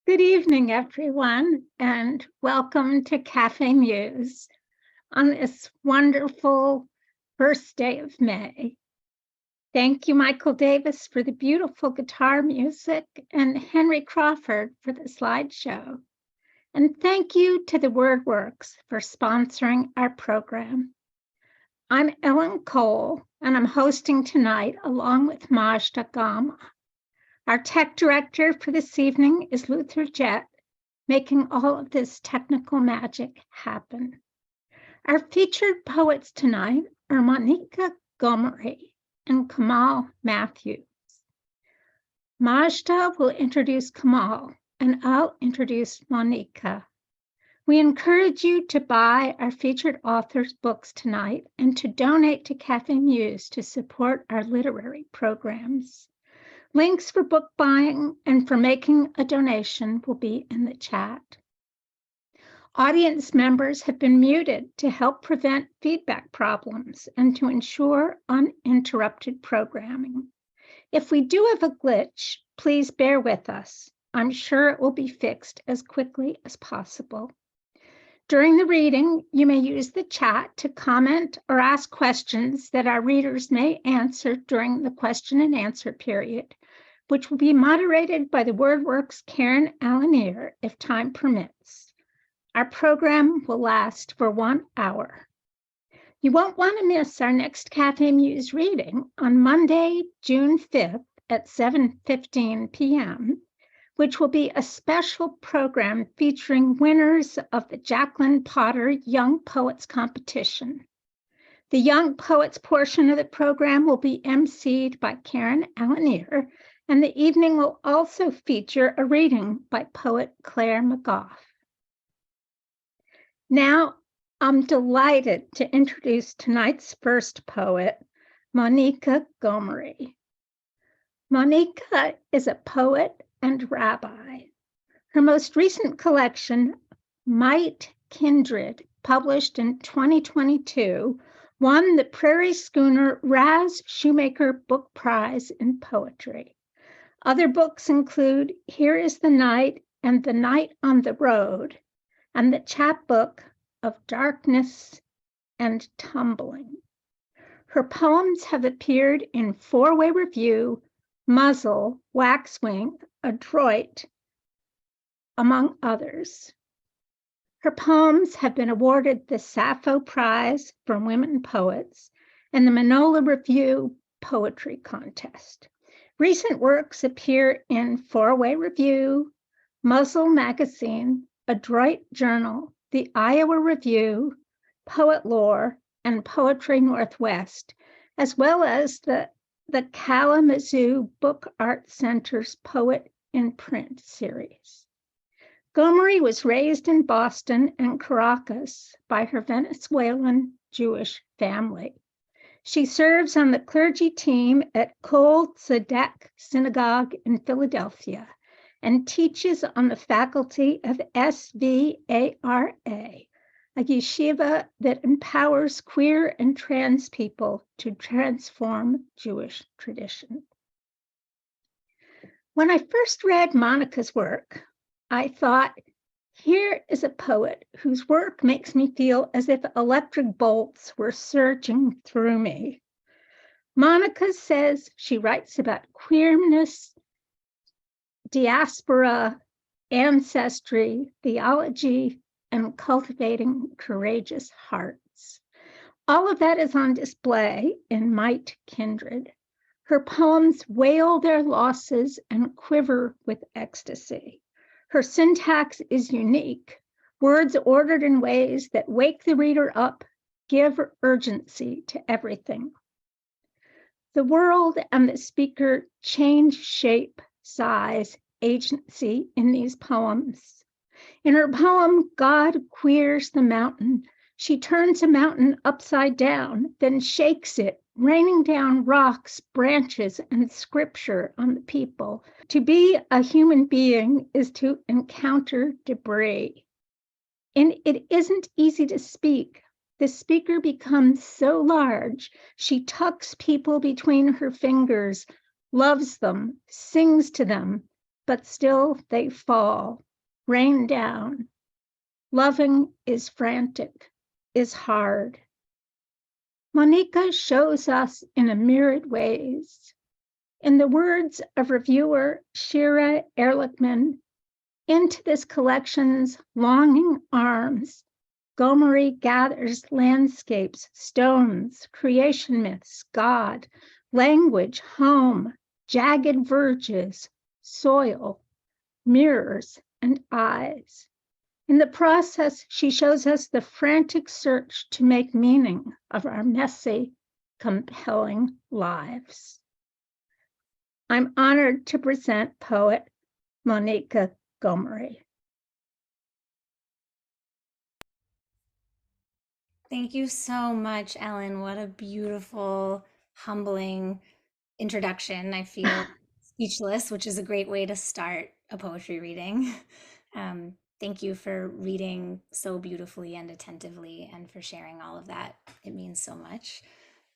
Good evening, everyone, and welcome to Café Muse on this wonderful first day of May. Thank you, Michael Davis, for the beautiful guitar music and Henry Crawford for the slideshow. And thank you to the WordWorks for sponsoring our program. I'm Ellen Cole, and I'm hosting tonight along with Majda Gama. Our tech director for this evening is Luther Jett, making all of this technical magic happen. Our featured poets tonight are Mónica Gomery and Komal Mathew. Majda will introduce Komal, and I'll introduce Mónica. We encourage you to buy our featured authors' books tonight and to donate to Café Muse to support our literary programs. Links for book buying and for making a donation will be in the chat. Audience members have been muted to help prevent feedback problems and to ensure uninterrupted programming. If we do have a glitch, please bear with us. I'm sure it will be fixed as quickly as possible. During the reading, you may use the chat to comment or ask questions that our readers may answer during the question and answer period, which will be moderated by the WordWorks Karen Alanier if time permits. Our program will last for 1 hour. You won't want to miss our next Café Muse reading on Monday, June 5th at 7:15 p.m., which will be a special program featuring winners of the Jacqueline Potter Young Poets Competition. The Young Poets portion of the program will be emceed by Karen Alanier, and the evening will also feature a reading by poet Claire McGough. Now, I'm delighted to introduce tonight's first poet, Mónica Gomery. Mónica is a poet and rabbi. Her most recent collection, Might Kindred, published in 2022, won the Prairie Schooner Raz Shoemaker Book Prize in Poetry. Other books include Here is the Night and The Night on the Road, and the chapbook of Darkness and Tumbling. Her poems have appeared in Four-Way Review, Muzzle, Waxwing, Adroit, among others. Her poems have been awarded the Sappho Prize for Women Poets and the Manola Review Poetry Contest. Recent works appear in Four-Way Review, Muzzle Magazine, Adroit Journal, the Iowa Review, Poet Lore, and Poetry Northwest, as well as the Kalamazoo Book Art Center's Poet in Print series. Gomery was raised in Boston and Caracas by her Venezuelan Jewish family. She serves on the clergy team at Kol Tzedek Synagogue in Philadelphia and teaches on the faculty of SVARA, a yeshiva that empowers queer and trans people to transform Jewish tradition. When I first read Mónica's work, I thought, here is a poet whose work makes me feel as if electric bolts were surging through me. Mónica says she writes about queerness, diaspora, ancestry, theology, and cultivating courageous hearts. All of that is on display in Might Kindred. Her poems wail their losses and quiver with ecstasy. Her syntax is unique, words ordered in ways that wake the reader up, give urgency to everything. The world and the speaker change shape, size, agency in these poems. In her poem, God Queers the Mountain, she turns a mountain upside down, then shakes it, raining down rocks, branches, and scripture on the people. To be a human being is to encounter debris. And it isn't easy to speak. The speaker becomes so large, she tucks people between her fingers, loves them, sings to them, but still they fall, rain down. Loving is frantic, is hard. Mónica shows us in a myriad ways. In the words of reviewer Shira Ehrlichman, into this collection's longing arms, Gomery gathers landscapes, stones, creation myths, God, language, home, jagged verges, soil, mirrors, and eyes. In the process, she shows us the frantic search to make meaning of our messy, compelling lives. I'm honored to present poet Mónica Gomery. Thank you so much, Ellen. What a beautiful, humbling introduction. I feel speechless, which is a great way to start a poetry reading. Thank you for reading so beautifully and attentively and for sharing all of that. It means so much.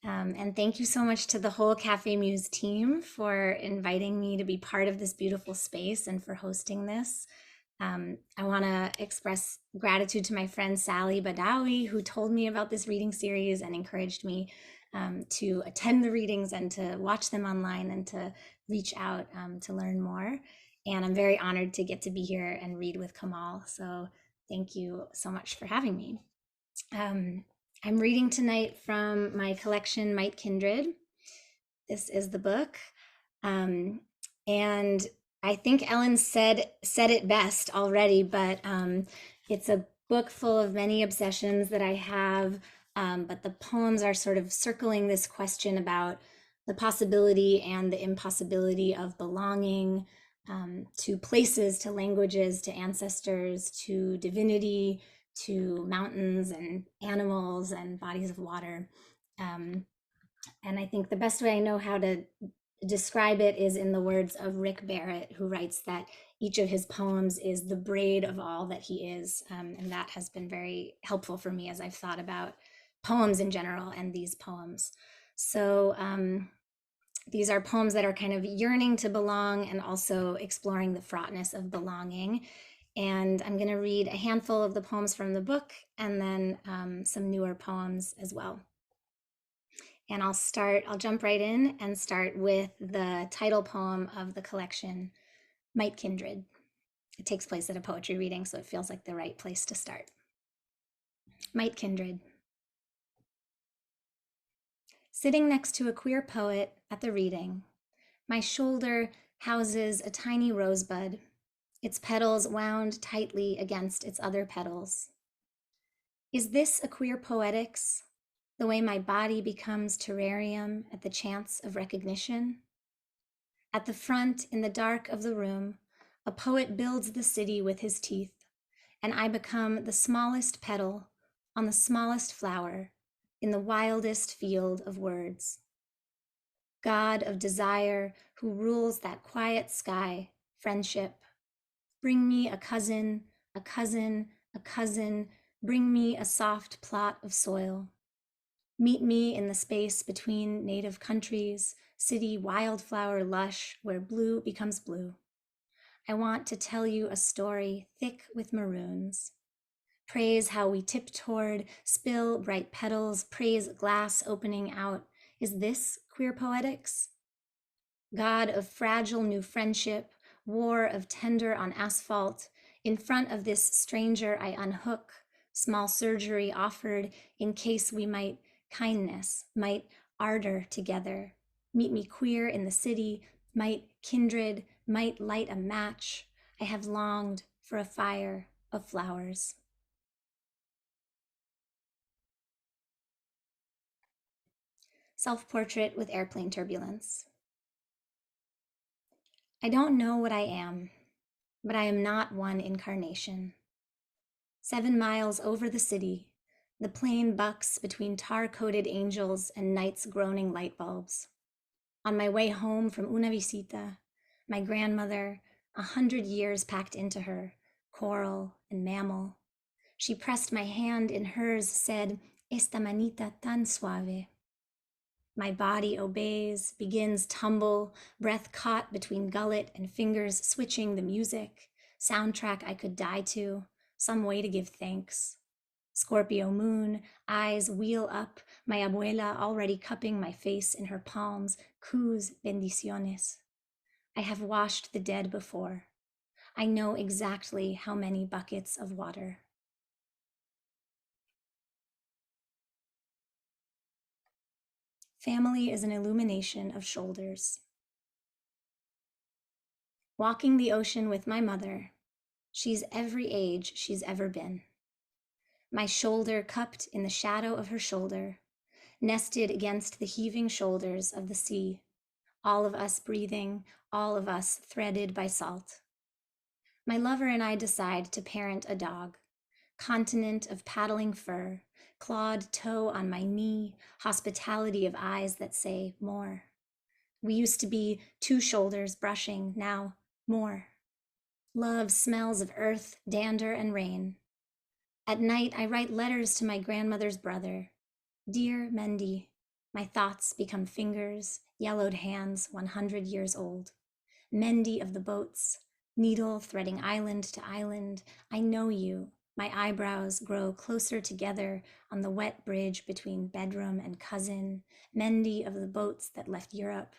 And thank you so much to the whole Café Muse team for inviting me to be part of this beautiful space and for hosting this. I want to express gratitude to my friend Sally Badawi, who told me about this reading series and encouraged me to attend the readings and to watch them online and to reach out to learn more. And I'm very honored to get to be here and read with Komal. So thank you so much for having me. I'm reading tonight from my collection, Might Kindred. This is the book. And I think Ellen said it best already, but it's a book full of many obsessions that I have, but the poems are sort of circling this question about the possibility and the impossibility of belonging to places, to languages, to ancestors, to divinity, to mountains and animals and bodies of water. And I think the best way I know how to describe it is in the words of Rick Barrett, who writes that each of his poems is the braid of all that he is. And that has been very helpful for me as I've thought about poems in general and these poems. So these are poems that are kind of yearning to belong and also exploring the fraughtness of belonging. And I'm going to read a handful of the poems from the book and then some newer poems as well. And I'll jump right in and start with the title poem of the collection, Might Kindred. It takes place at a poetry reading, so it feels like the right place to start. Might Kindred. Sitting next to a queer poet at the reading, my shoulder houses a tiny rosebud, its petals wound tightly against its other petals. Is this a queer poetics? The way my body becomes terrarium at the chance of recognition? At the front, in the dark of the room, a poet builds the city with his teeth, and I become the smallest petal on the smallest flower in the wildest field of words. God of desire, who rules that quiet sky, friendship, bring me a cousin, a cousin, a cousin, bring me a soft plot of soil. Meet me in the space between native countries, city wildflower lush where blue becomes blue. I want to tell you a story thick with maroons. Praise how we tip toward, spill bright petals, praise glass opening out. Is this queer poetics? God of fragile new friendship, war of tender on asphalt, in front of this stranger I unhook, small surgery offered in case we might kindness, might ardor together. Meet me queer in the city, might kindred, might light a match. I have longed for a fire of flowers. Self-portrait with airplane turbulence. I don't know what I am, but I am not one incarnation. 7 miles over the city, the plane bucks between tar-coated angels and night's groaning light bulbs. On my way home from una visita, my grandmother, 100 years packed into her, coral and mammal. She pressed my hand in hers, said, "Esta manita tan suave." My body obeys, begins tumble, breath caught between gullet and fingers switching the music, soundtrack I could die to, some way to give thanks. Scorpio moon, eyes wheel up, my abuela already cupping my face in her palms, cus bendiciones. I have washed the dead before. I know exactly how many buckets of water. Family is an illumination of shoulders. Walking the ocean with my mother, she's every age she's ever been. My shoulder cupped in the shadow of her shoulder, nested against the heaving shoulders of the sea, all of us breathing, all of us threaded by salt. My lover and I decide to parent a dog, continent of paddling fur, clawed toe on my knee, hospitality of eyes that say more. We used to be two shoulders brushing, now more. Love smells of earth, dander, and rain. At night, I write letters to my grandmother's brother. Dear Mendy, my thoughts become fingers, yellowed hands 100 years old. Mendy of the boats, needle threading island to island, I know you. My eyebrows grow closer together on the wet bridge between bedroom and cousin, Mendy of the boats that left Europe.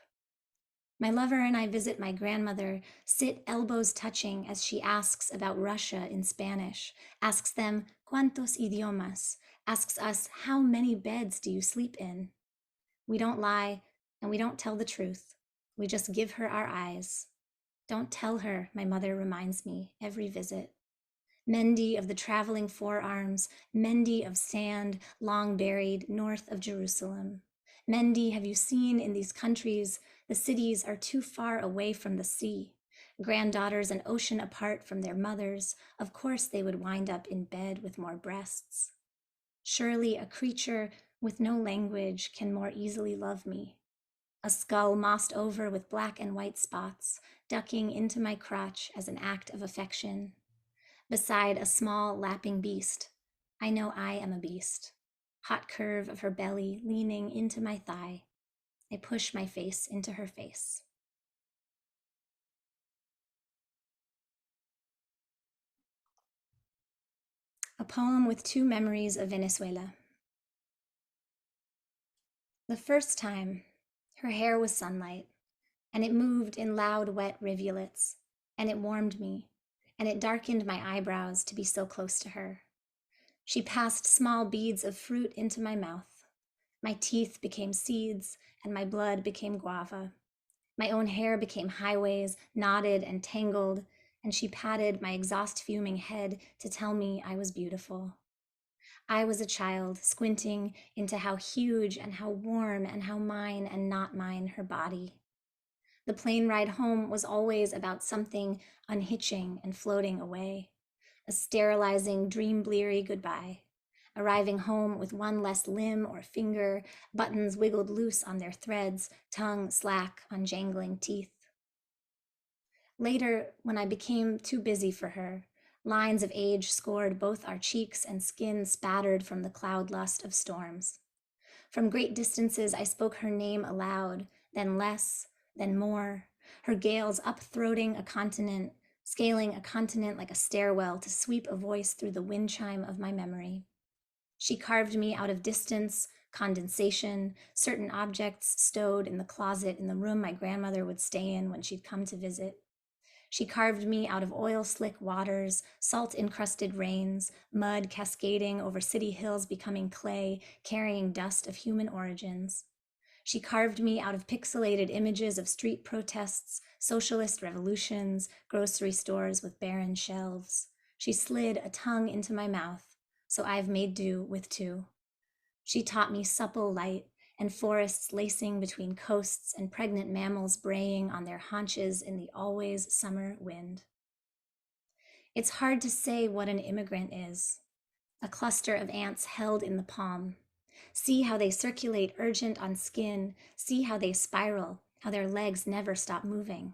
My lover and I visit my grandmother, sit elbows touching as she asks about Russia in Spanish, asks them, ¿Cuántos idiomas? Asks us, how many beds do you sleep in? We don't lie, and we don't tell the truth. We just give her our eyes. Don't tell her, my mother reminds me every visit. Mendy of the traveling forearms, Mendy of sand, long buried north of Jerusalem. Mendy, have you seen in these countries, the cities are too far away from the sea. Granddaughters an ocean apart from their mothers, of course they would wind up in bed with more breasts. Surely a creature with no language can more easily love me. A skull mossed over with black and white spots, ducking into my crotch as an act of affection. Beside a small lapping beast, I know I am a beast. Hot curve of her belly leaning into my thigh. I push my face into her face. A poem with two memories of Venezuela. The first time, her hair was sunlight, and it moved in loud, wet rivulets, and it warmed me, and it darkened my eyebrows to be so close to her. She passed small beads of fruit into my mouth. My teeth became seeds, and my blood became guava. My own hair became highways, knotted and tangled, and she patted my exhaust-fuming head to tell me I was beautiful. I was a child, squinting into how huge and how warm and how mine and not mine her body. The plane ride home was always about something unhitching and floating away, a sterilizing, dream-bleary goodbye. Arriving home with one less limb or finger, buttons wiggled loose on their threads, tongue slack on jangling teeth. Later, when I became too busy for her, lines of age scored both our cheeks and skin spattered from the cloud lust of storms. From great distances, I spoke her name aloud, then less, then more, her gales up-throating a continent, scaling a continent like a stairwell to sweep a voice through the wind chime of my memory. She carved me out of distance, condensation, certain objects stowed in the closet in the room my grandmother would stay in when she'd come to visit. She carved me out of oil-slick waters, salt-encrusted rains, mud cascading over city hills becoming clay, carrying dust of human origins. She carved me out of pixelated images of street protests, socialist revolutions, grocery stores with barren shelves. She slid a tongue into my mouth, so I've made do with two. She taught me supple light and forests lacing between coasts and pregnant mammals braying on their haunches in the always summer wind. It's hard to say what an immigrant is. A cluster of ants held in the palm. See how they circulate urgent on skin. See how they spiral, how their legs never stop moving.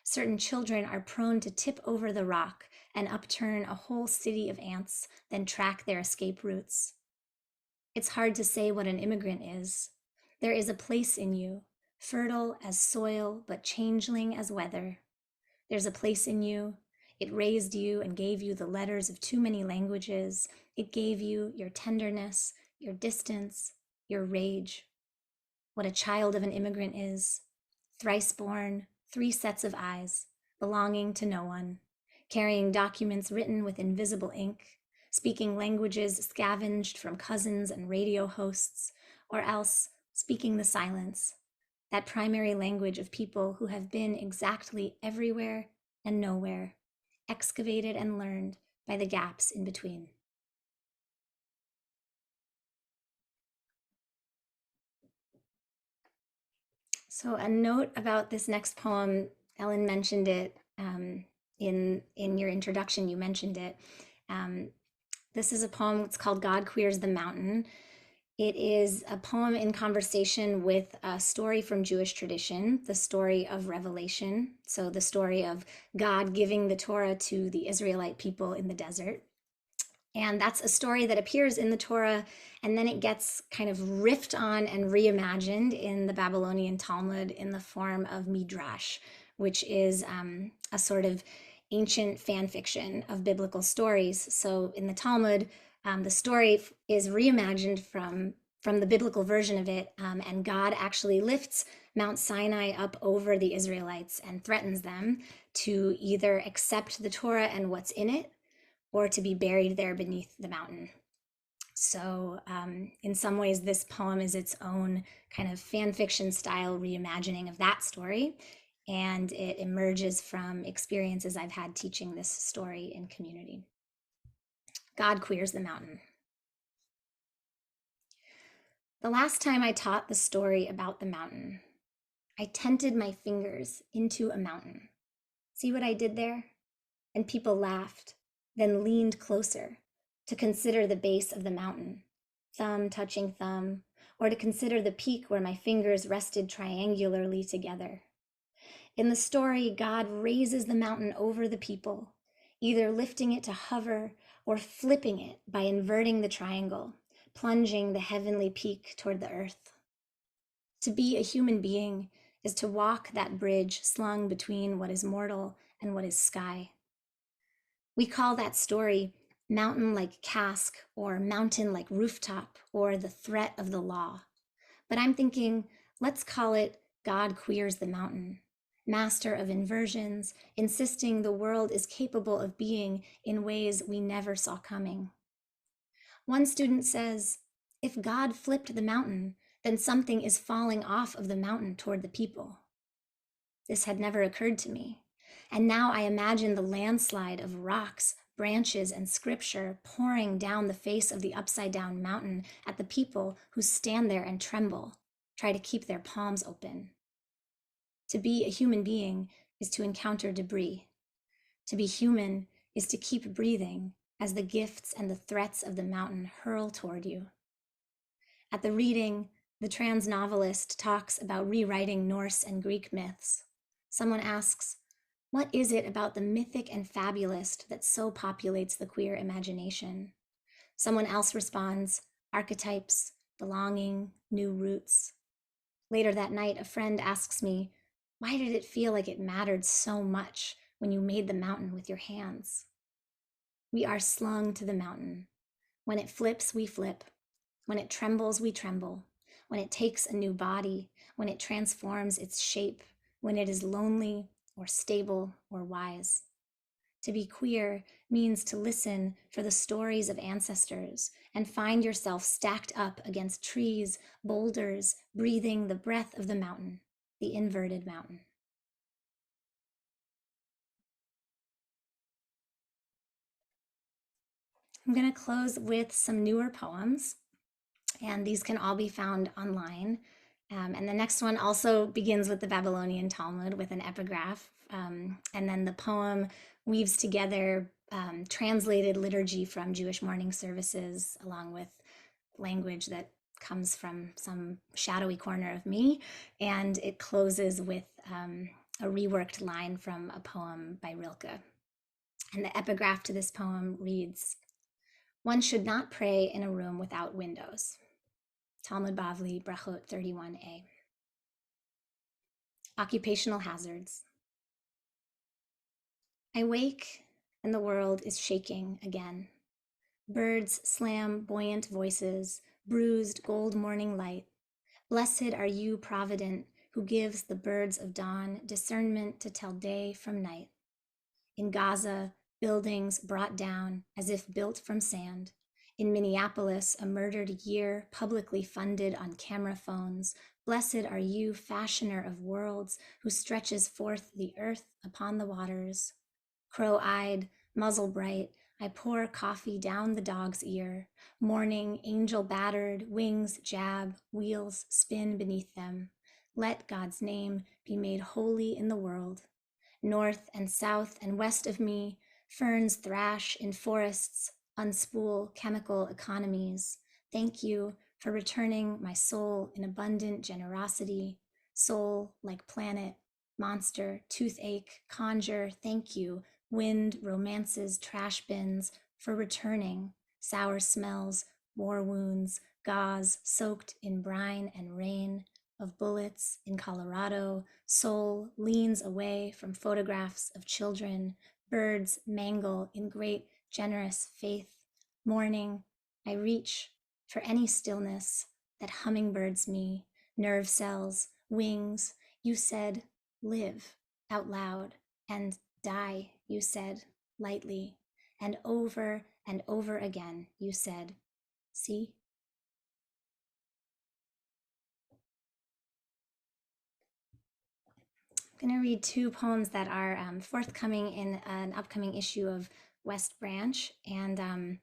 Certain children are prone to tip over the rock and upturn a whole city of ants, then track their escape routes. It's hard to say what an immigrant is. There is a place in you, fertile as soil, but changeling as weather. There's a place in you. It raised you and gave you the letters of too many languages. It gave you your tenderness, your distance, your rage. What a child of an immigrant is, thrice born, 3 sets of eyes, belonging to no one, carrying documents written with invisible ink, speaking languages scavenged from cousins and radio hosts, or else speaking the silence, that primary language of people who have been exactly everywhere and nowhere, excavated and learned by the gaps in between. So a note about this next poem, Ellen mentioned it in your introduction, you mentioned it. This is a poem, it's called God Queers the Mountain. It is a poem in conversation with a story from Jewish tradition, the story of Revelation. So the story of God giving the Torah to the Israelite people in the desert. And that's a story that appears in the Torah, and then it gets kind of riffed on and reimagined in the Babylonian Talmud in the form of Midrash, which is a sort of ancient fan fiction of biblical stories. So in the Talmud, the story is reimagined from the biblical version of it, and God actually lifts Mount Sinai up over the Israelites and threatens them to either accept the Torah and what's in it, or to be buried there beneath the mountain. So in some ways, this poem is its own kind of fan fiction style reimagining of that story. And it emerges from experiences I've had teaching this story in community. God Queers the Mountain. The last time I taught the story about the mountain, I tented my fingers into a mountain. See what I did there? And people laughed, then leaned closer to consider the base of the mountain, thumb touching thumb, or to consider the peak where my fingers rested triangularly together. In the story, God raises the mountain over the people, either lifting it to hover or flipping it by inverting the triangle, plunging the heavenly peak toward the earth. To be a human being is to walk that bridge slung between what is mortal and what is sky. We call that story mountain like cask, or mountain like rooftop, or the threat of the law. But I'm thinking, let's call it God Queers the Mountain, master of inversions, insisting the world is capable of being in ways we never saw coming. One student says, if God flipped the mountain, then something is falling off of the mountain toward the people. This had never occurred to me. And now I imagine the landslide of rocks, branches, and scripture pouring down the face of the upside-down mountain at the people who stand there and tremble, try to keep their palms open. To be a human being is to encounter debris. To be human is to keep breathing as the gifts and the threats of the mountain hurl toward you. At the reading, the trans novelist talks about rewriting Norse and Greek myths. Someone asks, what is it about the mythic and fabulous that so populates the queer imagination? Someone else responds, archetypes, belonging, new roots. Later that night, a friend asks me, why did it feel like it mattered so much when you made the mountain with your hands? We are slung to the mountain. When it flips, we flip. When it trembles, we tremble. When it takes a new body, when it transforms its shape, when it is lonely or stable or wise. To be queer means to listen for the stories of ancestors and find yourself stacked up against trees, boulders, breathing the breath of the mountain, the inverted mountain. I'm going to close with some newer poems, and these can all be found online. And the next one also begins with the Babylonian Talmud with an epigraph. And then the poem weaves together translated liturgy from Jewish morning services, along with language that comes from some shadowy corner of me. And it closes with a reworked line from a poem by Rilke. And the epigraph to this poem reads, one should not pray in a room without windows. Talmud Bavli, Brachot 31a. Occupational hazards. I wake and the world is shaking again. Birds slam buoyant voices, bruised gold morning light. Blessed are you, provident, who gives the birds of dawn discernment to tell day from night. In Gaza, buildings brought down as if built from sand. In Minneapolis, a murdered year publicly funded on camera phones. Blessed are you, fashioner of worlds, who stretches forth the earth upon the waters. Crow-eyed, muzzle bright, I pour coffee down the dog's ear. Morning, angel battered, wings jab, wheels spin beneath them. Let God's name be made holy in the world. North and south and west of me, ferns thrash in forests, unspool chemical economies. Thank you for returning my soul in abundant generosity. Soul like planet, monster, toothache, conjure, thank you. Wind, romances, trash bins, for returning. Sour smells, war wounds, gauze soaked in brine and rain. Of bullets in Colorado, soul leans away from photographs of children. Birds mangle in great generous faith. Morning, I reach for any stillness that hummingbirds me. Nerve cells, wings, you said, live out loud, and die, you said, lightly. And over again, you said, see? I'm going to read two poems that are forthcoming in an upcoming issue of West Branch. And I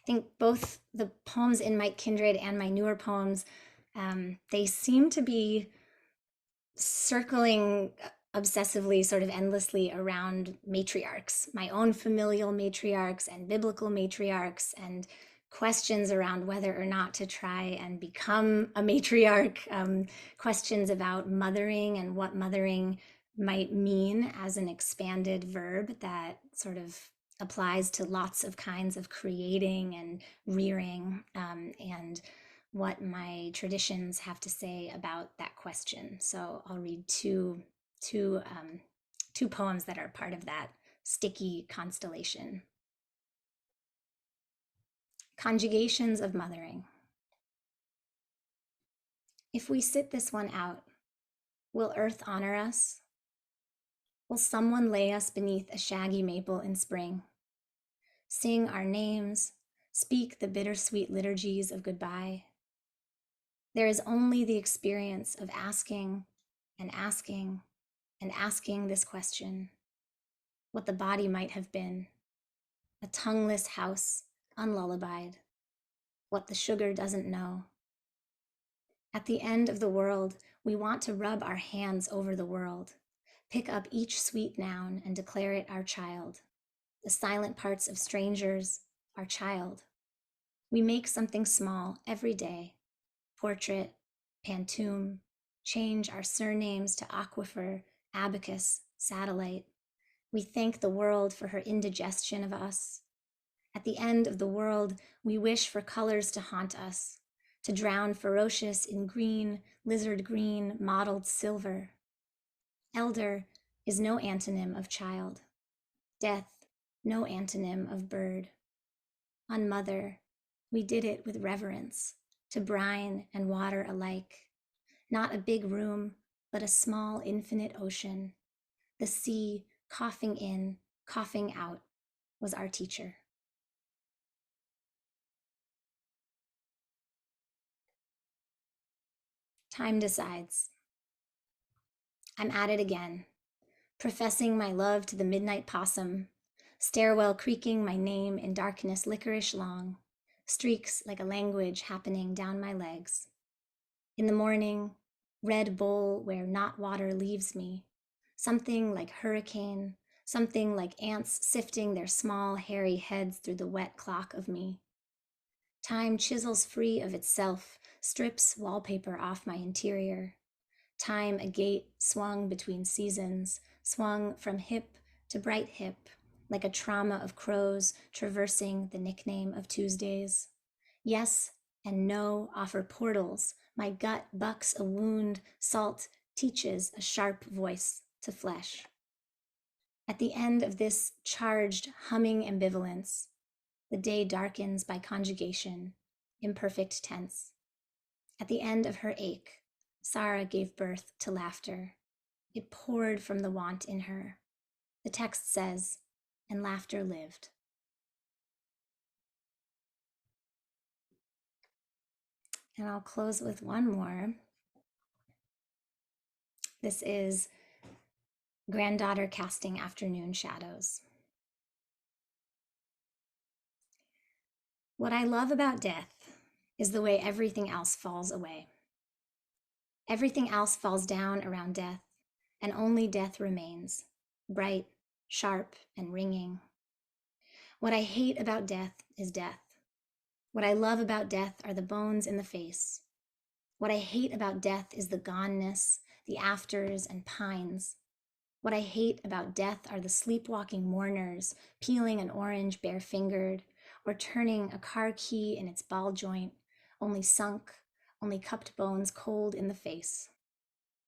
think both the poems in Mike Kindred and my newer poems, they seem to be circling obsessively, sort of endlessly around matriarchs, my own familial matriarchs and biblical matriarchs, and questions around whether or not to try and become a matriarch, questions about mothering and what mothering might mean as an expanded verb that sort of applies to lots of kinds of creating and rearing, and what my traditions have to say about that question. So I'll read two poems that are part of that sticky constellation. Conjugations of mothering. If we sit this one out, will earth honor us? Will someone lay us beneath a shaggy maple in spring? Sing our names, speak the bittersweet liturgies of goodbye. There is only the experience of asking and asking and asking this question, what the body might have been, a tongueless house, unlullabied, what the sugar doesn't know. At the end of the world, we want to rub our hands over the world, pick up each sweet noun and declare it our child. The silent parts of strangers, our child. We make something small every day, portrait, pantoum, change our surnames to aquifer, abacus, satellite. We thank the world for her indigestion of us. At the end of the world, we wish for colors to haunt us, to drown ferocious in green, lizard green, mottled silver. Elder is no antonym of child. Death, no antonym of bird. On mother, we did it with reverence, to brine and water alike. Not a big room, but a small infinite ocean. The sea, coughing in, coughing out, was our teacher. Time decides. I'm at it again, professing my love to the midnight possum, stairwell creaking my name in darkness licorice long, streaks like a language happening down my legs. In the morning, red bowl where not water leaves me, something like hurricane, something like ants sifting their small hairy heads through the wet clock of me. Time chisels free of itself, strips wallpaper off my interior. Time a gate swung between seasons, swung from hip to bright hip, like a trauma of crows traversing the nickname of Tuesdays. Yes, and no offer portals. My gut bucks a wound, salt teaches a sharp voice to flesh. At the end of this charged, humming ambivalence, the day darkens by conjugation, imperfect tense. At the end of her ache, Sarah gave birth to laughter. It poured from the want in her. The text says, and laughter lived. And I'll close with one more. This is Granddaughter Casting Afternoon Shadows. What I love about death is the way everything else falls away. Everything else falls down around death, and only death remains, bright, sharp, and ringing. What I hate about death is death. What I love about death are the bones in the face. What I hate about death is the goneness, the afters and pines. What I hate about death are the sleepwalking mourners, peeling an orange bare-fingered, or turning a car key in its ball joint, only sunk, only cupped bones cold in the face.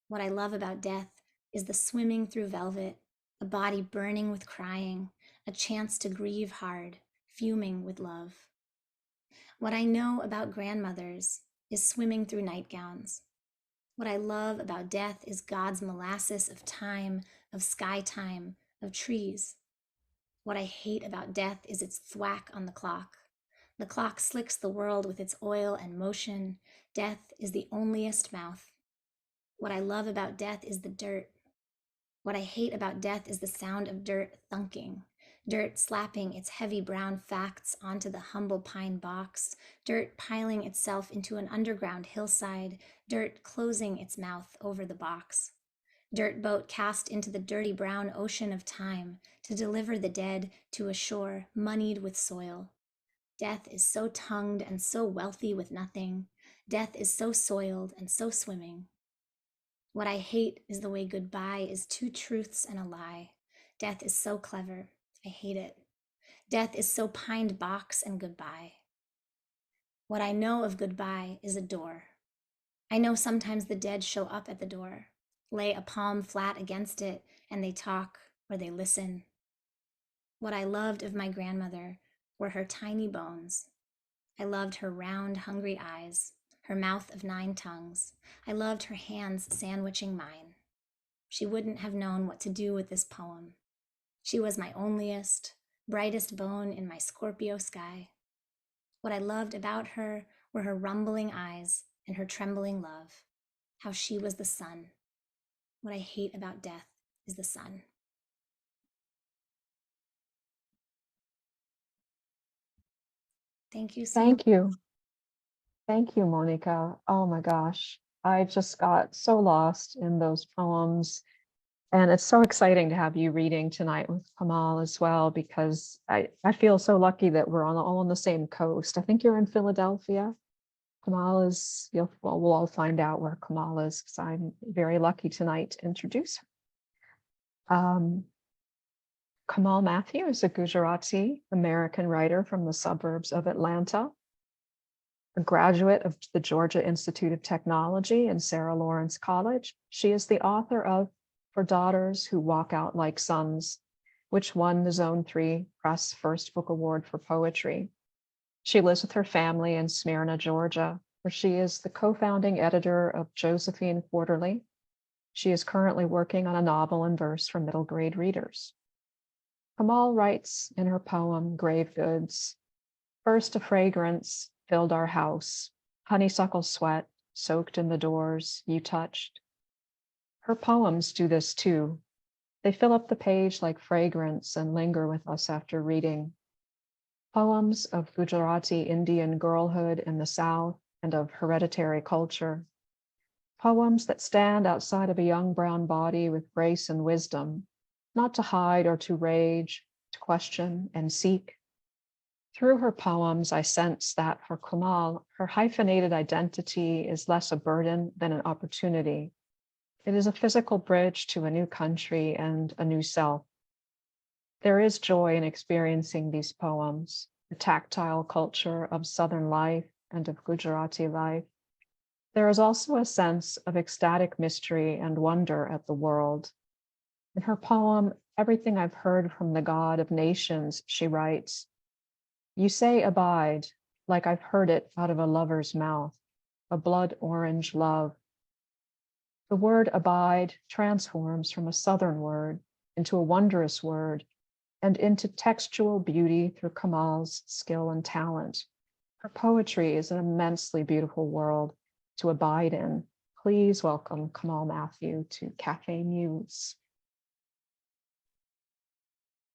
What I love about death is the swimming through velvet, a body burning with crying, a chance to grieve hard, fuming with love. What I know about grandmothers is swimming through nightgowns. What I love about death is God's molasses of time, of sky time, of trees. What I hate about death is its thwack on the clock. The clock slicks the world with its oil and motion. Death is the onlyest mouth. What I love about death is the dirt. What I hate about death is the sound of dirt thunking, dirt slapping its heavy brown facts onto the humble pine box, dirt piling itself into an underground hillside, dirt closing its mouth over the box. Dirt boat cast into the dirty brown ocean of time to deliver the dead to a shore moneyed with soil. Death is so tongued and so wealthy with nothing. Death is so soiled and so swimming. What I hate is the way goodbye is two truths and a lie. Death is so clever. I hate it. Death is so pined box and goodbye. What I know of goodbye is a door. I know sometimes the dead show up at the door, lay a palm flat against it, and they talk or they listen. What I loved of my grandmother were her tiny bones. I loved her round, hungry eyes, her mouth of 9 tongues. I loved her hands sandwiching mine. She wouldn't have known what to do with this poem. She was my onlyest, brightest bone in my Scorpio sky. What I loved about her were her rumbling eyes and her trembling love, how she was the sun. What I hate about death is the sun. Thank you so much. Thank you. Thank you, Monica. Oh my gosh. I just got so lost in those poems. And it's so exciting to have you reading tonight with Komal as well, because I feel so lucky that we're all on the same coast. I think you're in Philadelphia. Komal is, well, we'll all find out where Komal is, because I'm very lucky tonight to introduce her. Komal Mathew is a Gujarati American writer from the suburbs of Atlanta, a graduate of the Georgia Institute of Technology and Sarah Lawrence College. She is the author of For Daughters Who Walk Out Like Sons, which won the Zone 3 Press First Book Award for Poetry. She lives with her family in Smyrna, Georgia, where she is the co-founding editor of Josephine Quarterly. She is currently working on a novel in verse for middle grade readers. Komal writes in her poem, Grave Goods, first a fragrance filled our house, honeysuckle sweat soaked in the doors you touched. Her poems do this too. They fill up the page like fragrance and linger with us after reading. Poems of Gujarati Indian girlhood in the South and of hereditary culture. Poems that stand outside of a young brown body with grace and wisdom, not to hide or to rage, to question and seek. Through her poems, I sense that for Komal, her hyphenated identity is less a burden than an opportunity. It is a physical bridge to a new country and a new self. There is joy in experiencing these poems, the tactile culture of Southern life, and of Gujarati life. There is also a sense of ecstatic mystery and wonder at the world. In her poem, Everything I've Heard from the God of Nations, she writes, "You say abide, like I've heard it out of a lover's mouth, a blood orange love." The word abide transforms from a Southern word into a wondrous word and into textual beauty through Komal's skill and talent. Her poetry is an immensely beautiful world to abide in. Please welcome Komal Mathew to Café Muse.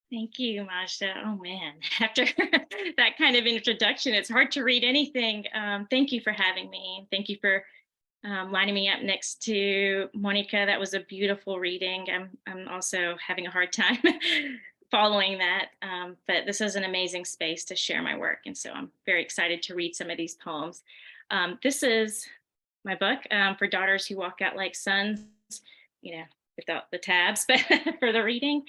Thank you, Majda. Oh man, after that kind of introduction, it's hard to read anything. Thank you for having me. Thank you for lining me up next to Mónica. That was a beautiful reading. I'm also having a hard time following that, but this is an amazing space to share my work. And so I'm very excited to read some of these poems. This is my book, For Daughters Who Walk Out Like Sons, without the tabs, but for the reading.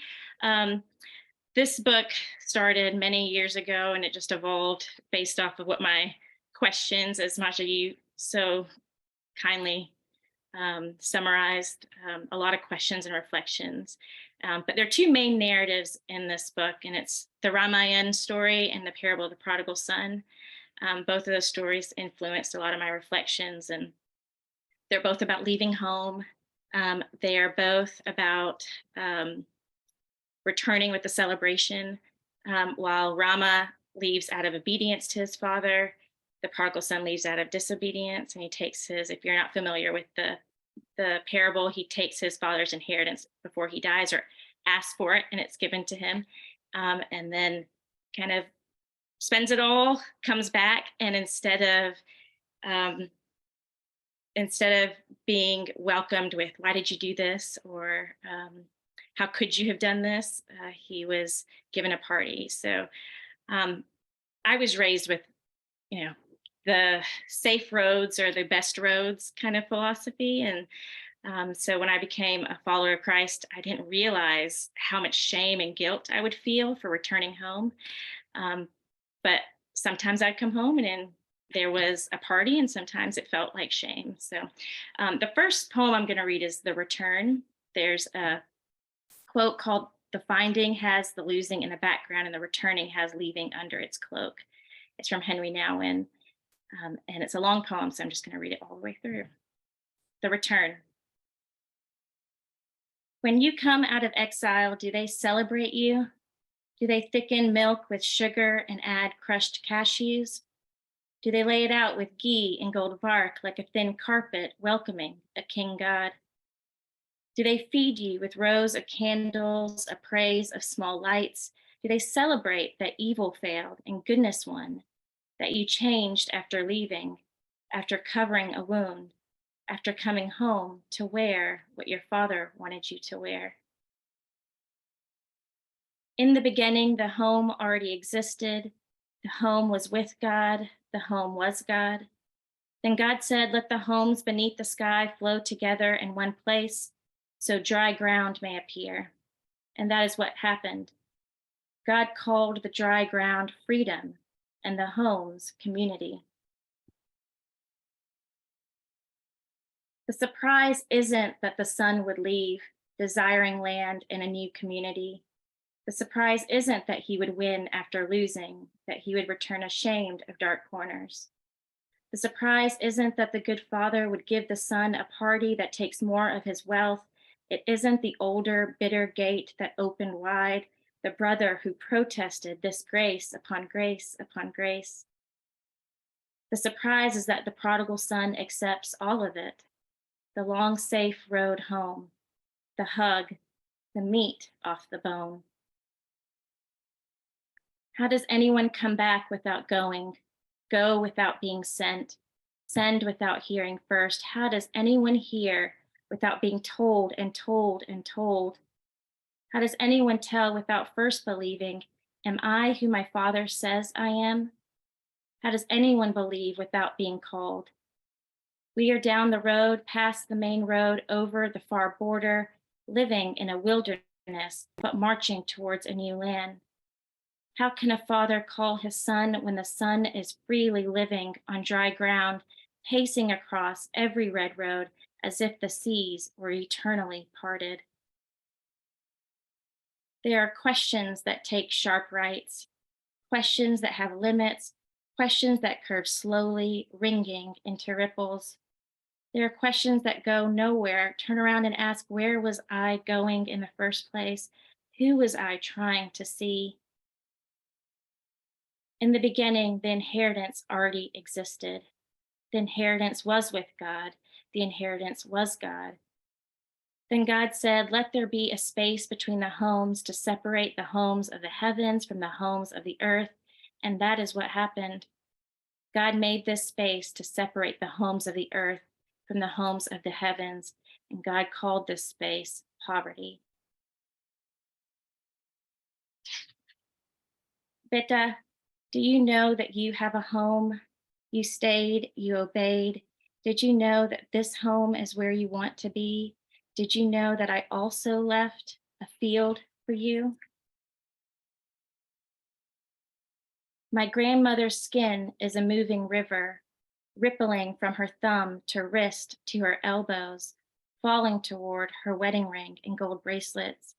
This book started many years ago, and it just evolved based off of what my questions, as Majda, you so kindly summarized, a lot of questions and reflections. But there are two main narratives in this book, and it's the Ramayana story and the parable of the prodigal son. Both of those stories influenced a lot of my reflections, and they're both about leaving home. They are both about returning with the celebration. While Rama leaves out of obedience to his father, the prodigal son leaves out of disobedience, and he takes his, if you're not familiar with the parable, he takes his father's inheritance before he dies, or asks for it, and it's given to him, and then kind of spends it all, comes back, and instead of being welcomed with, "Why did you do this?" or "How could you have done this?" He was given a party. So I was raised with, the safe roads are the best roads kind of philosophy. And so when I became a follower of Christ, I didn't realize how much shame and guilt I would feel for returning home. But sometimes I'd come home and then there was a party, and sometimes it felt like shame. So the first poem I'm going to read is The Return. There's a quote called, "The finding has the losing in the background, and the returning has leaving under its cloak." It's from Henry Nouwen, and it's a long poem, so I'm just going to read it all the way through. The Return. When you come out of exile, do they celebrate you? Do they thicken milk with sugar and add crushed cashews? Do they lay it out with ghee and gold bark like a thin carpet welcoming a king god? Do they feed you with rows of candles, a praise of small lights? Do they celebrate that evil failed and goodness won, that you changed after leaving, after covering a wound, after coming home to wear what your father wanted you to wear? In the beginning, the home already existed. The home was with God. The home was God. Then God said, "Let the homes beneath the sky flow together in one place, so dry ground may appear." And that is what happened. God called the dry ground freedom and the homes community. The surprise isn't that the son would leave, desiring land in a new community. The surprise isn't that he would win after losing, that he would return ashamed of dark corners. The surprise isn't that the good father would give the son a party that takes more of his wealth. It isn't the older, bitter gate that opened wide, the brother who protested this grace upon grace upon grace. The surprise is that the prodigal son accepts all of it: the long, safe road home, the hug, the meat off the bone. How does anyone come back without going, go without being sent, send without hearing first? How does anyone hear without being told and told and told? How does anyone tell without first believing, "Am I who my father says I am?" How does anyone believe without being called? We are down the road, past the main road, over the far border, living in a wilderness, but marching towards a new land. How can a father call his son when the son is freely living on dry ground, pacing across every red road as if the seas were eternally parted? There are questions that take sharp rights, questions that have limits, questions that curve slowly, ringing into ripples. There are questions that go nowhere. Turn around and ask, where was I going in the first place? Who was I trying to see? In the beginning, the inheritance already existed. The inheritance was with God. The inheritance was God. Then God said, let there be a space between the homes to separate the homes of the heavens from the homes of the earth. And that is what happened. God made this space to separate the homes of the earth from the homes of the heavens. And God called this space poverty. Beta, do you know that you have a home? You stayed, you obeyed. Did you know that this home is where you want to be? Did you know that I also left a field for you? My grandmother's skin is a moving river, rippling from her thumb to wrist to her elbows, falling toward her wedding ring and gold bracelets.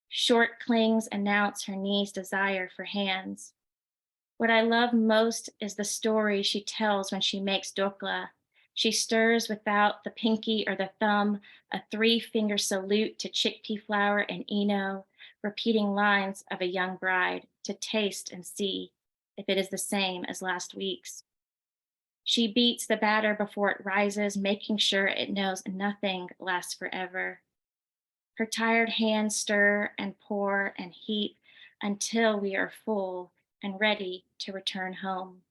Short clings announce her knee's desire for hands. What I love most is the story she tells when she makes dokla. She stirs without the pinky or the thumb, a 3-finger salute to chickpea flour and eno, repeating lines of a young bride to taste and see if it is the same as last week's. She beats the batter before it rises, making sure it knows nothing lasts forever. Her tired hands stir and pour and heap until we are full and ready to return home.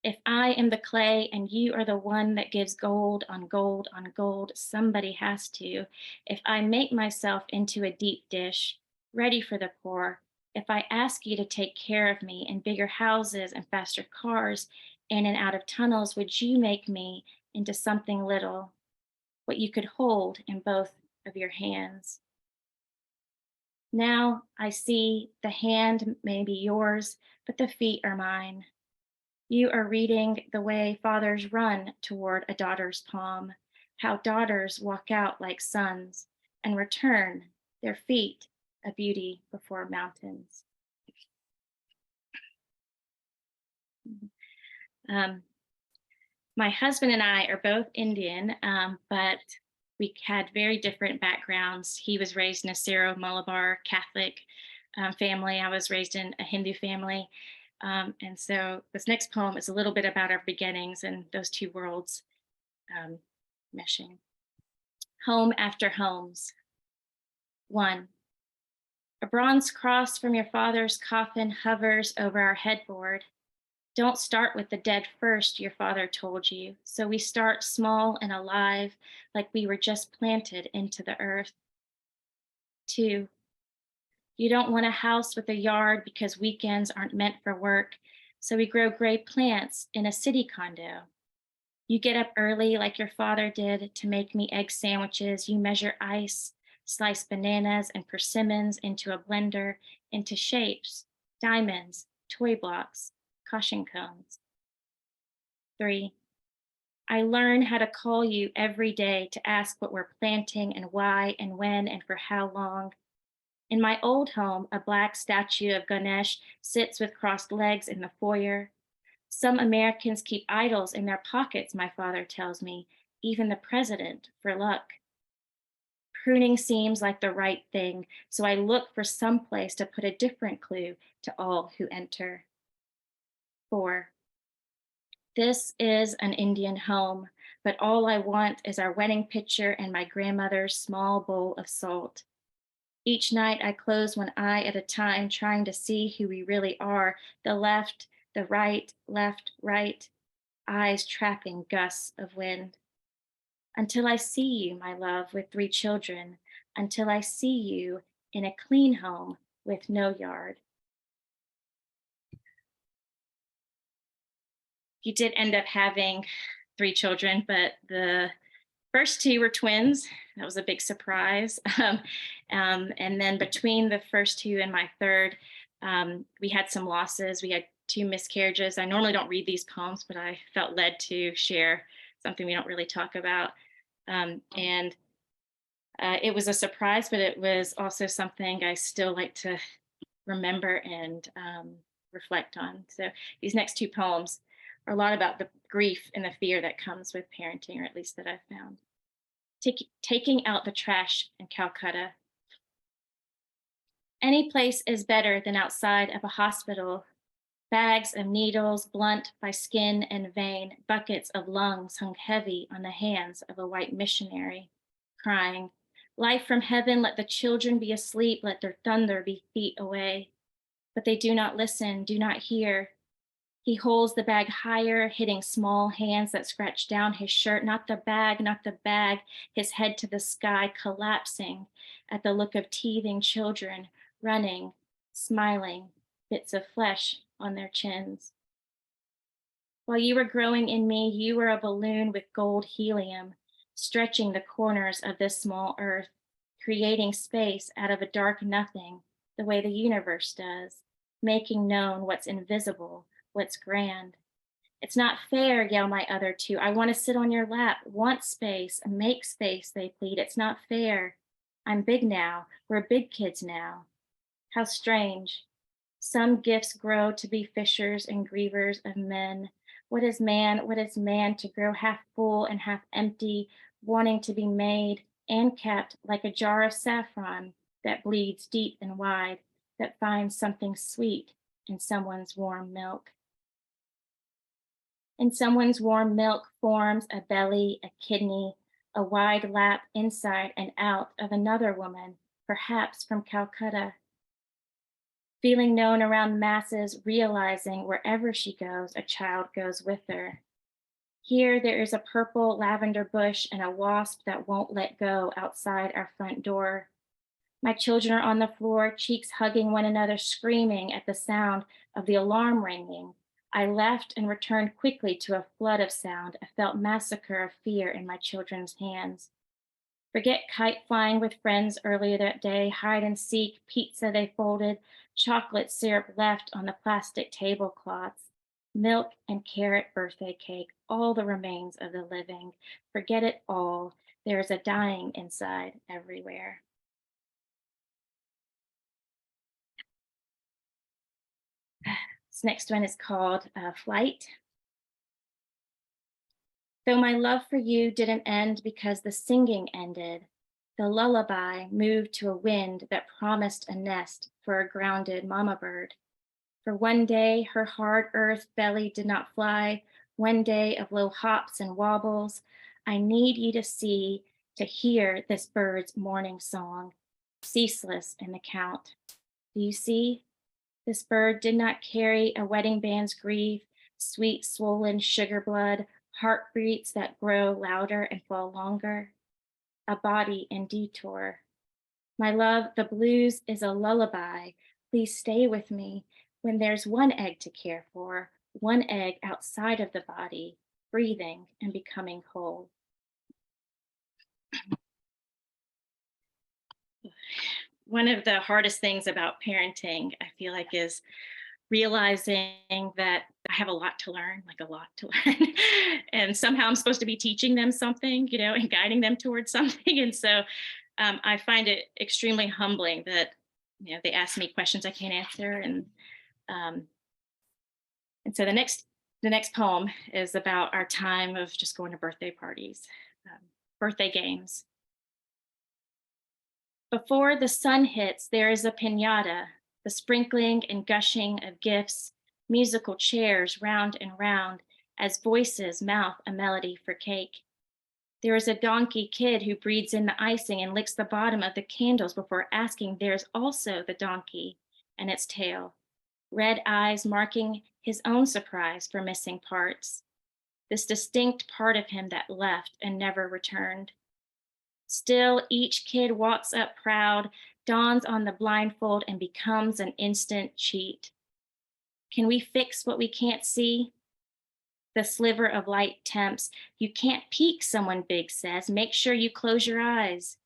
If I am the clay and you are the one that gives gold on gold on gold, somebody has to. If I make myself into a deep dish, ready for the pour, if I ask you to take care of me in bigger houses and faster cars, in and out of tunnels, would you make me into something little, what you could hold in both of your hands? Now I see the hand may be yours, but the feet are mine. You are reading the way fathers run toward a daughter's palm, how daughters walk out like sons and return, their feet a beauty before mountains. My husband and I are both Indian, but we had very different backgrounds. He was raised in a Syro-Malabar Catholic family. I was raised in a Hindu family. And so this next poem is a little bit about our beginnings and those two worlds meshing. Home after homes. 1. A bronze cross from your father's coffin hovers over our headboard. Don't start with the dead first, your father told you. So we start small and alive, like we were just planted into the earth. 2. You don't want a house with a yard because weekends aren't meant for work. So we grow gray plants in a city condo. You get up early like your father did to make me egg sandwiches. You measure ice, slice bananas and persimmons into a blender, into shapes, diamonds, toy blocks, caution cones. 3. I learn how to call you every day to ask what we're planting and why and when and for how long. In my old home, a black statue of Ganesh sits with crossed legs in the foyer. Some Americans keep idols in their pockets, my father tells me, even the president, for luck. Pruning seems like the right thing, so I look for some place to put a different clue to all who enter. 4. This is an Indian home, but all I want is our wedding picture and my grandmother's small bowl of salt. Each night I close one eye at a time, trying to see who we really are, the left, the right, left, right, eyes trapping gusts of wind. Until I see you, my love, with 3 children, until I see you in a clean home with no yard. He did end up having 3 children, but the first 2 were twins. That was a big surprise. And then between the first 2 and my third, We had some losses. We had 2 miscarriages. I normally don't read these poems, but I felt led to share something we don't really talk about. And it was a surprise, but it was also something I still like to remember and reflect on. So these next 2 poems are a lot about the grief and the fear that comes with parenting, or at least that I've found. Taking out the trash in Calcutta. Any place is better than outside of a hospital. Bags of needles, blunt by skin and vein, buckets of lungs hung heavy on the hands of a white missionary, crying, "Life from heaven, let the children be asleep, let their thunder be feet away." But they do not listen, do not hear. He holds the bag higher, hitting small hands that scratch down his shirt. Not the bag, not the bag, his head to the sky, collapsing at the look of teething children, running, smiling, bits of flesh on their chins. While you were growing in me, you were a balloon with gold helium, stretching the corners of this small earth, creating space out of a dark nothing, the way the universe does, making known what's invisible, what's grand. It's not fair, yell my other 2. I want to sit on your lap, want space, make space, they plead. It's not fair. I'm big now. We're big kids now. How strange. Some gifts grow to be fishers and grievers of men. What is man? What is man to grow half full and half empty, wanting to be made and kept like a jar of saffron that bleeds deep and wide, that finds something sweet in someone's warm milk? In someone's warm milk forms a belly, a kidney, a wide lap inside and out of another woman, perhaps from Calcutta. Feeling known around masses, realizing wherever she goes, a child goes with her. Here there is a purple lavender bush and a wasp that won't let go outside our front door. My children are on the floor, cheeks hugging one another, screaming at the sound of the alarm ringing. I left and returned quickly to a flood of sound, a felt massacre of fear in my children's hands. Forget kite flying with friends earlier that day, hide and seek, pizza they folded, chocolate syrup left on the plastic tablecloths, milk and carrot birthday cake, all the remains of the living. Forget it all. There is a dying inside everywhere. This next one is called Flight. Though my love for you didn't end because the singing ended, the lullaby moved to a wind that promised a nest for a grounded mama bird. For one day, her hard earth belly did not fly, one day of low hops and wobbles. I need you to see, to hear this bird's morning song, ceaseless in the count. Do you see? This bird did not carry a wedding band's grief, sweet, swollen sugar blood, heartbeats that grow louder and fall longer. A body in detour. My love, the blues is a lullaby. Please stay with me when there's one egg to care for, one egg outside of the body, breathing and becoming whole. One of the hardest things about parenting, I feel like, is realizing that I have a lot to learn, like a lot to learn. And somehow I'm supposed to be teaching them something, and guiding them towards something. And so I find it extremely humbling that, they ask me questions I can't answer. And so the next poem is about our time of just going to birthday parties, birthday games. Before the sun hits, there is a piñata, the sprinkling and gushing of gifts, musical chairs round and round as voices mouth a melody for cake. There is a donkey kid who breathes in the icing and licks the bottom of the candles before asking there's also the donkey and its tail, red eyes marking his own surprise for missing parts, this distinct part of him that left and never returned. Still, each kid walks up proud, dons on the blindfold, and becomes an instant cheat. Can we fix what we can't see? The sliver of light tempts. You can't peek, someone big says. Make sure you close your eyes.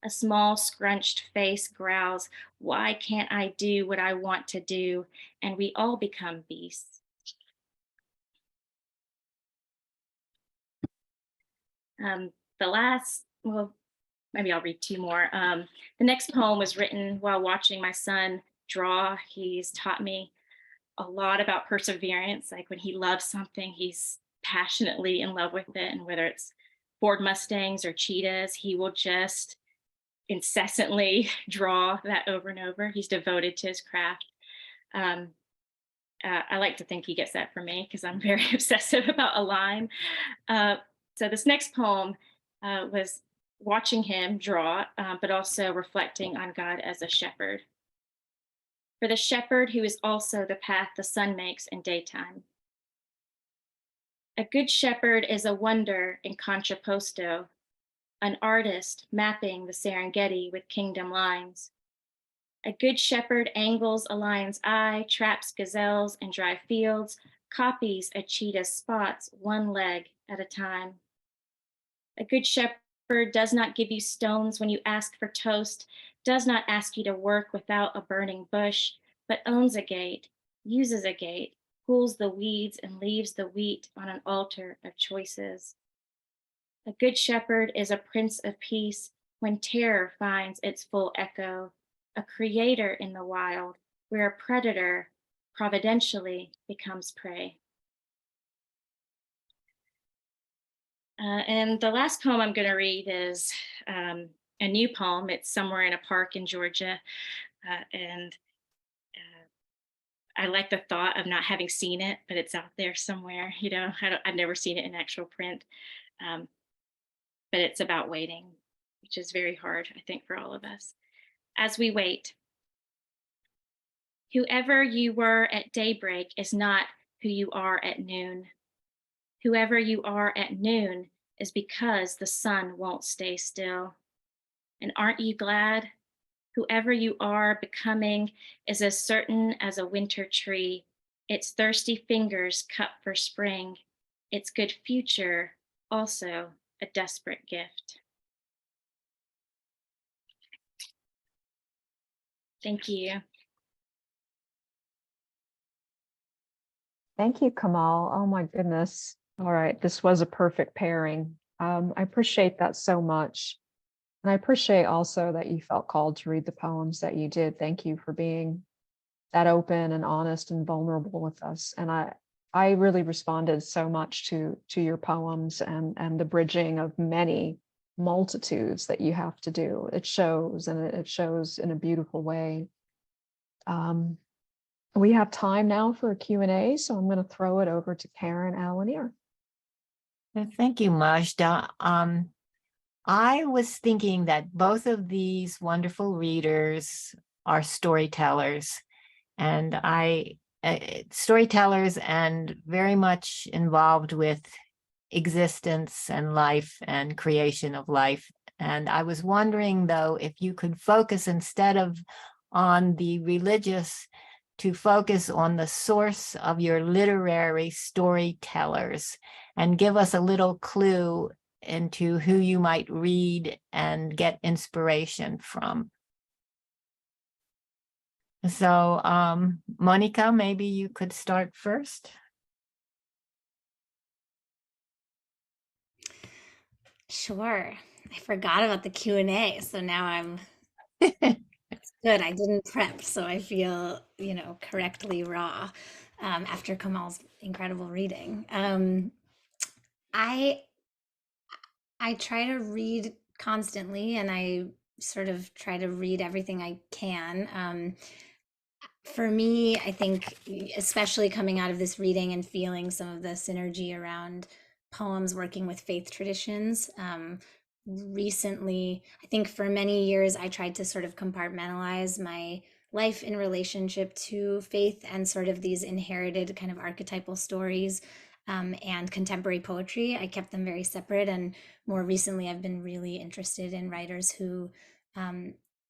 A small scrunched face growls, "Why can't I do what I want to do?" And we all become beasts. The last, well, maybe I'll read two more. The next poem was written while watching my son draw. He's taught me a lot about perseverance. Like when he loves something, he's passionately in love with it. And whether it's Ford Mustangs or cheetahs, he will just incessantly draw that over and over. He's devoted to his craft. Um, I like to think he gets that from me because I'm very obsessive about a line. Uh, so this next poem was watching him draw, but also reflecting on God as a shepherd. For the shepherd who is also the path the sun makes in daytime. A good shepherd is a wonder in contrapposto, an artist mapping the Serengeti with kingdom lines. A good shepherd angles a lion's eye, traps gazelles in dry fields, copies a cheetah's spots one leg at a time. A good shepherd does not give you stones when you ask for toast, does not ask you to work without a burning bush, but owns a gate, uses a gate, pulls the weeds and leaves the wheat on an altar of choices. A good shepherd is a prince of peace when terror finds its full echo, a creator in the wild where a predator providentially becomes prey. And the last poem I'm going to read is a new poem. It's somewhere in a park in Georgia. And I like the thought of not having seen it, but it's out there somewhere. You know, I've never seen it in actual print. But it's about waiting, which is very hard, I think, for all of us. As we wait, whoever you were at daybreak is not who you are at noon. Whoever you are at noon is because the sun won't stay still. And aren't you glad? Whoever you are becoming is as certain as a winter tree, its thirsty fingers cup for spring, its good future also a desperate gift. Thank you. Thank you, Komal. Oh my goodness. All right, this was a perfect pairing. I appreciate that so much. And I appreciate also that you felt called to read the poems that you did. Thank you for being that open and honest and vulnerable with us. And I really responded so much to your poems and the bridging of many multitudes that you have to do. It shows, and it shows in a beautiful way. We have time now for a Q&A, so I'm going to throw it over to Karen Alanier. Thank you, Majda. I was thinking that both of these wonderful readers are storytellers, and storytellers and very much involved with existence and life and creation of life. And I was wondering, though, if you could focus instead of on the religious, to focus on the source of your literary storytellers and give us a little clue into who you might read and get inspiration from. So, Mónica, maybe you could start first. Sure. I forgot about the Q&A, so now I'm it's good. I didn't prep, so I feel, correctly raw after Kamal's incredible reading. I try to read constantly, and I sort of try to read everything I can. For me, I think, especially coming out of this reading and feeling some of the synergy around poems working with faith traditions, recently, I think for many years, I tried to sort of compartmentalize my life in relationship to faith and sort of these inherited kind of archetypal stories and contemporary poetry. I kept them very separate. And more recently, I've been really interested in writers who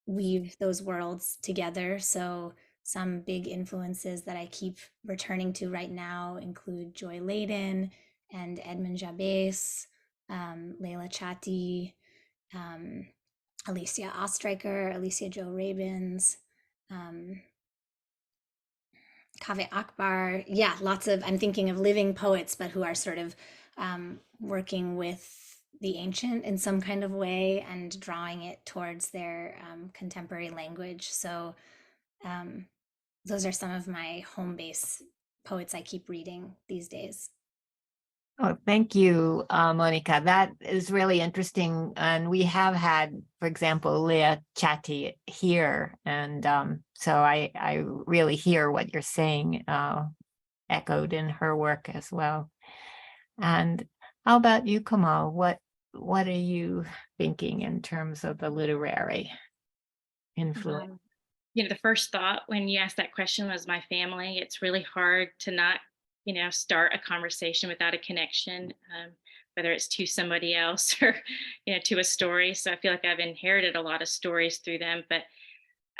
weave those worlds together. So some big influences that I keep returning to right now include Joy Layden and Edmund Jabez, Leila Chati, Alicia Ostreicher, Alicia Jo Rabins, Kaveh Akbar. Yeah, lots of, I'm thinking of living poets, but who are sort of working with the ancient in some kind of way and drawing it towards their contemporary language. So those are some of my home base poets I keep reading these days. Oh, thank you, Monica. That is really interesting. And we have had, for example, Leah Chatty here. And so I really hear what you're saying echoed in her work as well. And how about you, Komal? What are you thinking in terms of the literary influence? The first thought when you asked that question was my family. It's really hard to not, start a conversation without a connection, whether it's to somebody else or, to a story. So I feel like I've inherited a lot of stories through them. But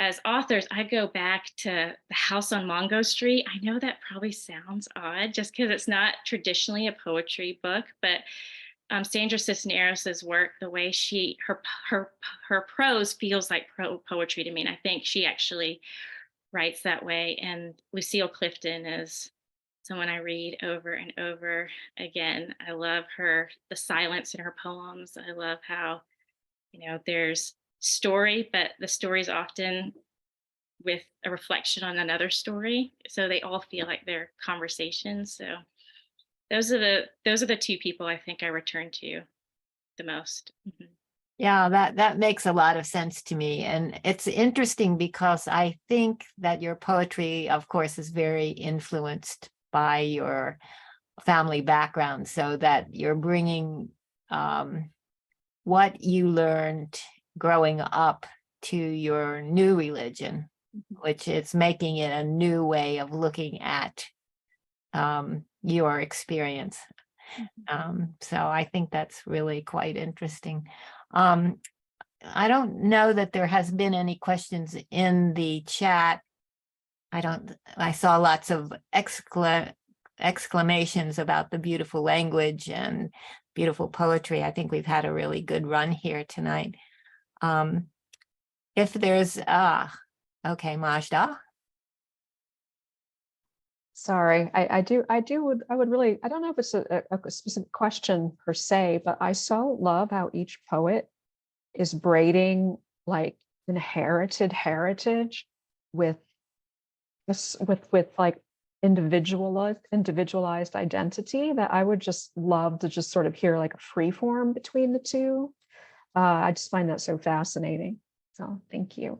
as authors, I go back to The House on Mongo Street. I know that probably sounds odd just because it's not traditionally a poetry book, but Sandra Cisneros' work, the way her prose feels like poetry to me, and I think she actually writes that way. And Lucille Clifton is someone I read over and over again. I love the silence in her poems. I love how there's story, but the story is often with a reflection on another story, so they all feel like they're conversations. So those are the two people I think I return to the most. Mhm. Yeah, that makes a lot of sense to me. And it's interesting because I think that your poetry, of course, is very influenced by your family background, so that you're bringing what you learned growing up to your new religion, which is making it a new way of looking at your experience. So I think that's really quite interesting. I don't know that there has been any questions in the chat. I saw lots of exclamations about the beautiful language and beautiful poetry. I think we've had a really good run here tonight. If there's, okay, Majda. Sorry, I would really, I don't know if it's a specific question per se, but I so love how each poet is braiding like inherited heritage with this, with like individualized identity, that I would just love to just sort of hear like a free form between the two. I just find that so fascinating. So thank you.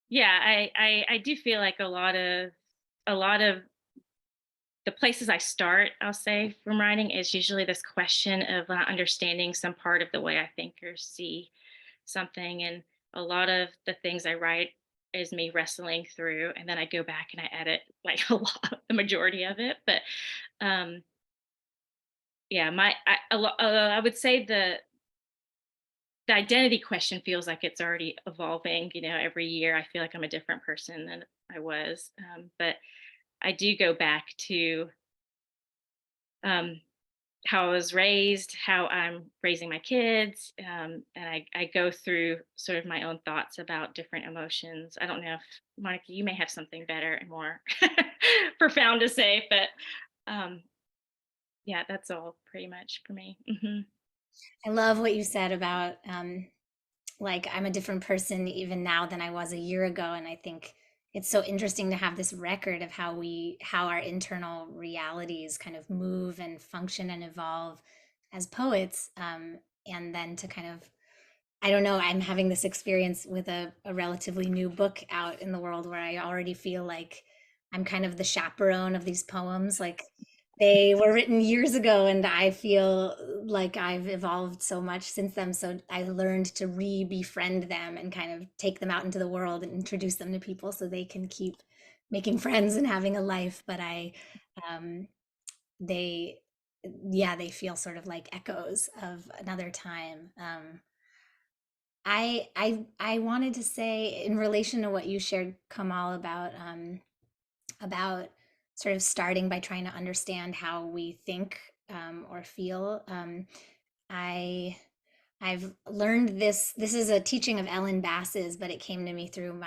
Yeah, I do feel like a lot of the places I start, I'll say, from writing is usually this question of not understanding some part of the way I think or see something. And a lot of the things I write is me wrestling through, and then I go back and I edit like the majority of it. But um, yeah, I would say the identity question feels like it's already evolving. Every year I feel like I'm a different person than I was. But I do go back to um, how I was raised, how I'm raising my kids, and I go through sort of my own thoughts about different emotions. I don't know if Monica, you may have something better and more profound to say, but yeah, that's all pretty much for me. I love what you said about like I'm a different person even now than I was a year ago. And I think it's so interesting to have this record of how our internal realities kind of move and function and evolve as poets. And then to kind of, I don't know, I'm having this experience with a relatively new book out in the world where I already feel like I'm kind of the chaperone of these poems. Like they were written years ago, and I feel like I've evolved so much since then. So I learned to befriend them and kind of take them out into the world and introduce them to people so they can keep making friends and having a life. But um, they, yeah, they feel sort of like echoes of another time. I wanted to say in relation to what you shared, Kamal, about sort of starting by trying to understand how we think or feel. I I've learned this. This is a teaching of Ellen Bass's, but it came to me through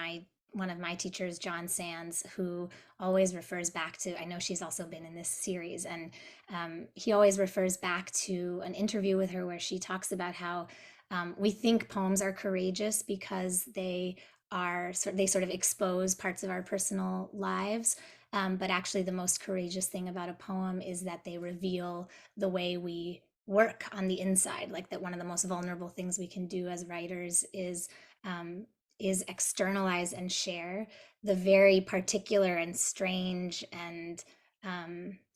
one of my teachers, John Sands, who always refers back to, I know she's also been in this series, and he always refers back to an interview with her where she talks about how we think poems are courageous because they sort of expose parts of our personal lives. But actually, the most courageous thing about a poem is that they reveal the way we work on the inside. Like that, one of the most vulnerable things we can do as writers is externalize and share the very particular and strange and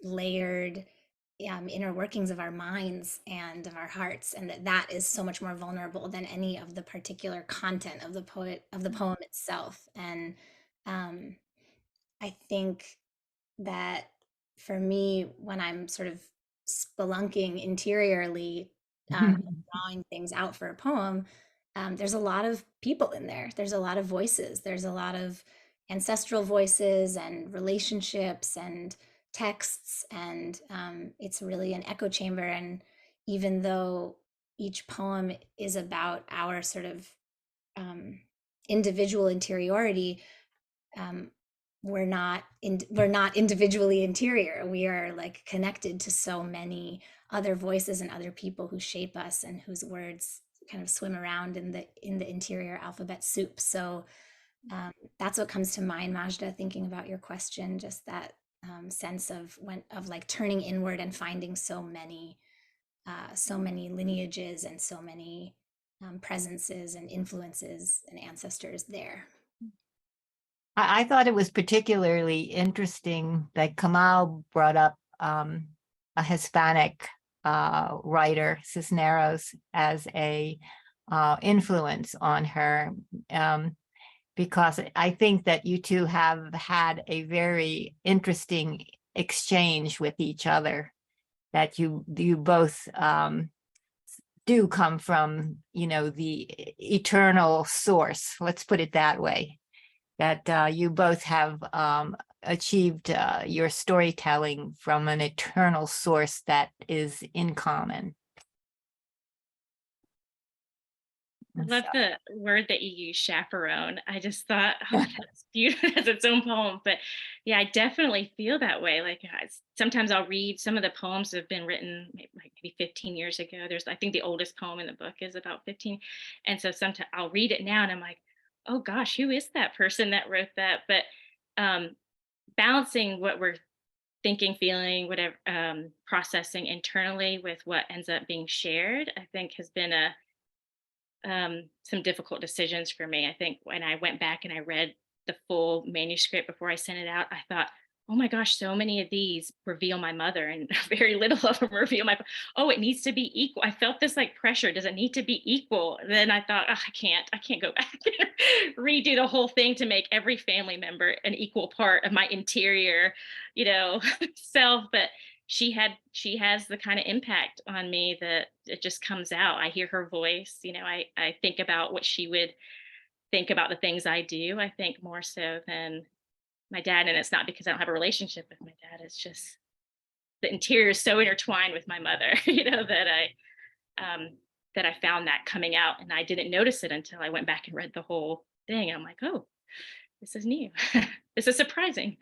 layered inner workings of our minds and of our hearts, and that is so much more vulnerable than any of the particular content of the poem itself. And I think that for me, when I'm sort of spelunking interiorly, drawing things out for a poem, there's a lot of people in there. There's a lot of voices. There's a lot of ancestral voices and relationships and texts, and it's really an echo chamber. And even though each poem is about our sort of individual interiority, um, we're not individually interior. We are like connected to so many other voices and other people who shape us and whose words kind of swim around in the interior alphabet soup. So that's what comes to mind, Majda, thinking about your question, just that sense of like turning inward and finding so many lineages and so many presences and influences and ancestors there. I thought it was particularly interesting that Komal brought up a Hispanic writer, Cisneros, as a influence on her, because I think that you two have had a very interesting exchange with each other, that you both do come from, the eternal source, let's put it that way, that you both have achieved your storytelling from an eternal source that is in common. I love the word that you use, chaperone. I just thought, oh, that's beautiful as its own poem. But yeah, I definitely feel that way. Like sometimes I'll read some of the poems that have been written maybe 15 years ago. I think the oldest poem in the book is about 15. And so sometimes I'll read it now and I'm like, oh gosh, who is that person that wrote that? But balancing what we're thinking, feeling, whatever, processing internally with what ends up being shared, I think has been some difficult decisions for me. I think when I went back and I read the full manuscript before I sent it out, I thought, oh my gosh, so many of these reveal my mother and very little of them reveal oh, it needs to be equal. I felt this like pressure. Does it need to be equal? And then I thought, oh, I can't go back and redo the whole thing to make every family member an equal part of my interior, self. But she has the kind of impact on me that it just comes out. I hear her voice, I think about what she would think about the things I do. I think more so than my dad. And it's not because I don't have a relationship with my dad. It's just the interior is so intertwined with my mother, that I found that coming out, and I didn't notice it until I went back and read the whole thing. And I'm like, oh, this is new. This is surprising.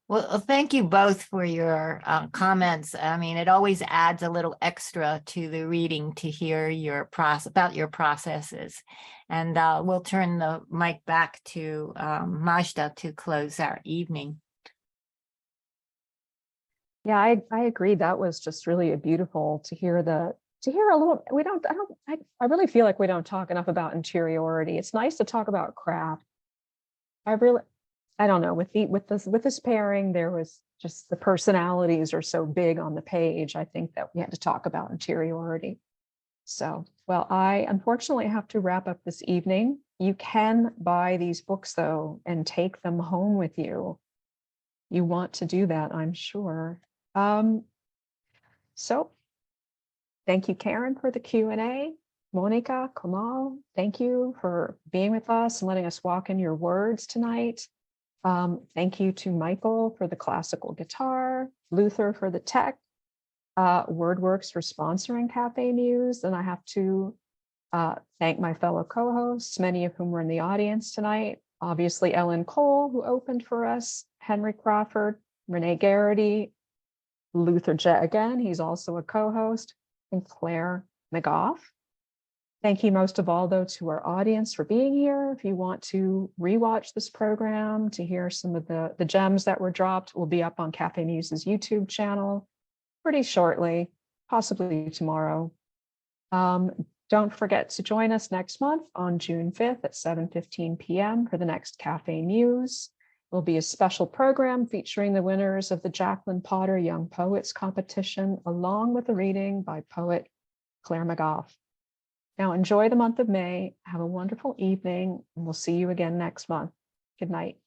Well, thank you both for your comments. I mean, it always adds a little extra to the reading to hear about your processes. And we'll turn the mic back to Majda to close our evening. Yeah, I agree. That was just really beautiful to hear a little. I really feel like we don't talk enough about interiority. It's nice to talk about craft. I don't know, with this pairing, there was just the personalities are so big on the page. I think that we had to talk about interiority. So, well, I unfortunately have to wrap up this evening. You can buy these books though and take them home with you. You want to do that, I'm sure. So thank you, Karen, for the Q&A. Mónica, Komal, thank you for being with us and letting us walk in your words tonight. Thank you to Michael for the classical guitar, Luther for the tech, WordWorks for sponsoring Cafe Muse, and I have to thank my fellow co-hosts, many of whom were in the audience tonight. Obviously, Ellen Cole, who opened for us, Henry Crawford, Renee Garrity, Luther Jett again, he's also a co-host, and Claire McGough. Thank you most of all, though, to our audience for being here. If you want to rewatch this program to hear some of the gems that were dropped, will be up on Cafe Muse's YouTube channel pretty shortly, possibly tomorrow. Don't forget to join us next month on June 5th at 7:15 p.m. for the next Cafe Muse. It will be a special program featuring the winners of the Jacqueline Potter Young Poets competition, along with a reading by poet Claire McGough. Now enjoy the month of May. Have a wonderful evening, and we'll see you again next month. Good night.